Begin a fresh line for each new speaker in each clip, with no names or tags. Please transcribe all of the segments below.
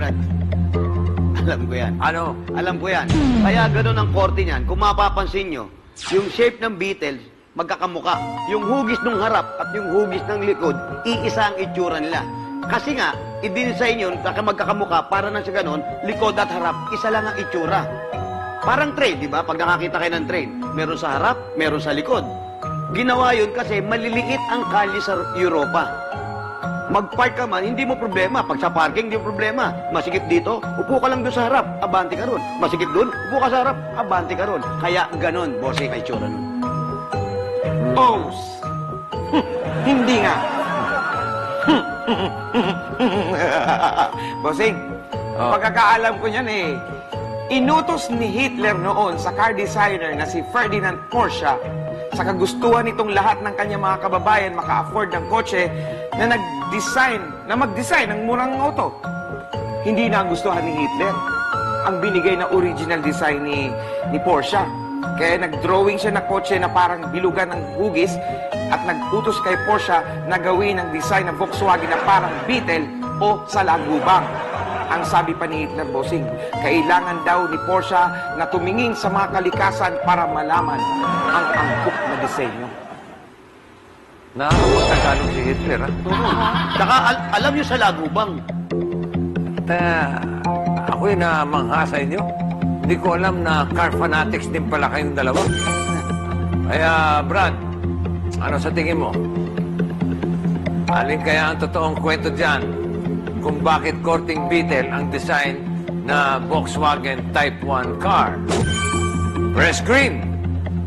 Brad. Alam ko yan.
Ano?
Alam ko yan. Kaya ganun ang korte niyan. Kung mapapansin nyo, yung shape ng Beatles, magkakamuka. Yung hugis ng harap at yung hugis ng likod, iisa ang itsura nila. Kasi nga, i-design yun, magkakamuka, para na sa ganun, likod at harap, isa lang ang itsura. Parang train, di ba? Pag nakakita kayo ng train, meron sa harap, meron sa likod. Ginawa yun kasi maliliit ang kalye sa Europa. Mag-park ka man, hindi mo problema. Pag sa parking, hindi mo problema. Masikip dito, upo ka lang doon sa harap, abante ka ron. Masikip doon, upo ka sa harap, abante ka ron. Kaya ganon, bossing, ay tsura nun.
O's. Hindi nga. Bossing, pagkakaalam ko niyan inutos ni Hitler noon sa car designer na si Ferdinand Porsche sa kagustuhan nitong lahat ng kanyang mga kababayan maka-afford ng kotse na mag-design ng murang auto. Hindi nagustuhan ni Hitler ang binigay na original design ni Porsche. Kaya nag-drawing siya ng kotse na parang bilugan ng hugis at nag-utos kay Porsche na gawin ang design ng Volkswagen na parang Beetle o salagubang. Ang sabi pa ni Hitler, bossing, kailangan daw ni Porsche na tumingin sa mga kalikasan para malaman ang angkop na disenyo.
Nakakapagtagalog si Hitler, ha?
Saka alam nyo sa lagubang.
Ako'y namangha sa inyo. Hindi ko alam na car fanatics din pala kayong dalawa. Kaya, Brad, ano sa tingin mo? Alin kaya ang totoong kwento dyan kung bakit korting Beetle ang design na Volkswagen Type 1 car? Press green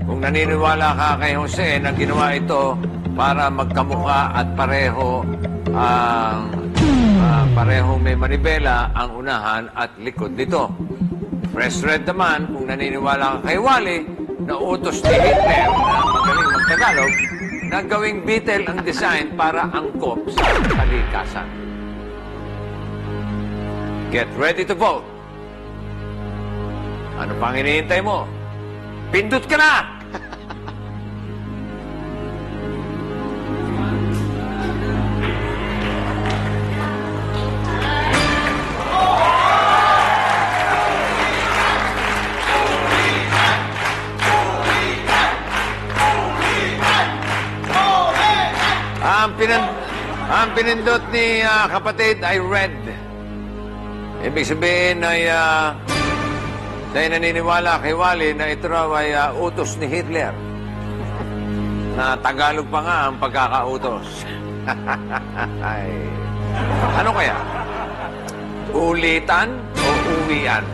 kung naniniwala ka kay Jose na ginawa ito para magkamukha at parehong may manibela ang unahan at likod nito. Press red naman kung naniniwala ka kay Wally na utos ni Hitler na magaling magtagalog na gawing Beetle ang design para angkop sa kalikasan. Get ready to vote. Ano pang hinihintay mo? Pindot ka na! Ang pinindot ni kapatid ay red. Ibig sabihin ay dahil naniniwala kay Wally na ito raw ay utos ni Hitler. Na Tagalog pa nga ang pagkakautos. Ay. Ano kaya? Ulitan o uwian?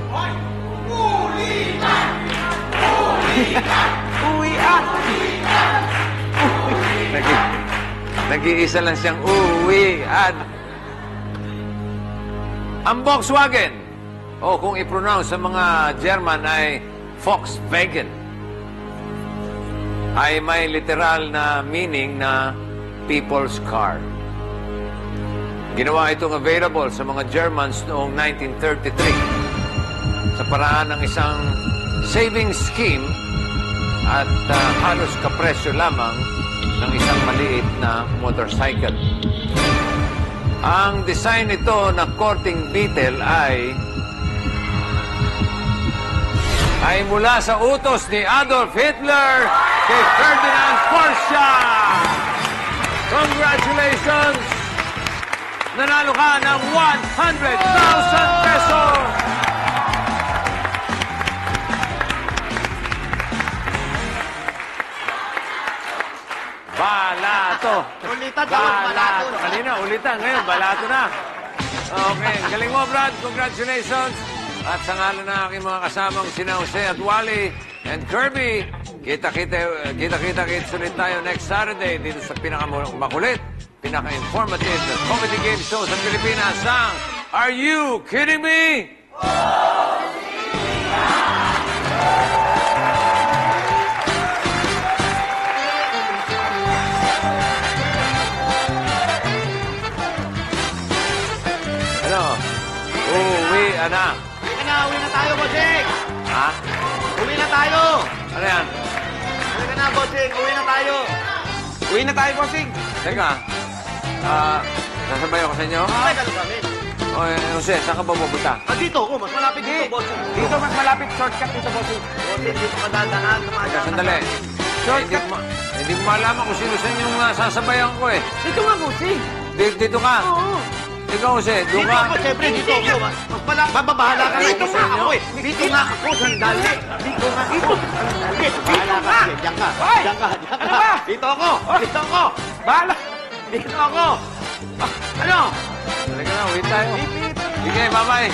Ulitan! Uwian!
Nag-iisa lang siyang uwian. Ang Volkswagen, o kung i-pronounce sa mga German ay Volkswagen, ay may literal na meaning na people's car. Ginawa itong available sa mga Germans noong 1933 sa paraan ng isang savings scheme at halos kapresyo lamang ng isang maliit na motorcycle. Ang design nito na korting Beetle ay mula sa utos ni Adolf Hitler kay Ferdinand Porsche. Congratulations! Nanalo ka ng 100,000 pesos! Balato!
Ulitan, balato.
Kanina, ulitan. Ngayon, balato na. Okay, galing mo, Brad. Congratulations. At sa ngalan na aking mga kasamang sina Jose at Wally and Kirby, kita-kits ulit tayo next Saturday dito sa pinakamakulit, pinaka-informative na comedy game show sa Pilipinas ang Are You Kidding Me? Ano? Uwi, anak.
Uwi na tayo, bossing!
Ha?
Uwi na tayo!
Ano yan?
Uwi na bossing! Uwi na tayo!
Uwi na tayo, bossing.
Teka. Sasabay ako sa inyo?
Ay, kami.
O, Jose, saan ka ba pupunta?
Dito ako, mas malapit dito, bossing.
Dito mas malapit, shortcut dito, bossing.
Bossing, dito ka dadaan,
Teka,
dumadaan.
sandali. Hindi ko malaman kung sino-sino yung sasabayan ko eh.
Dito nga, bossing.
Dito ka.
Oo.
Ikaw, Jose, doon
Dito
ka.
ako, siyempre, dito ako. Mababahala ka
Dito nga ako eh.
Dito nga ako, sandali. Dito nga ako. Sandali, bahala ka. Sige, diyan ka.
Hoy!
Diyan ka, diyan
Ano
ka.
ba?
Dito ako. Dito ako.
Bahala.
Dito ako. Ano?
Halika na, wait tayo. Sige, bye-bye.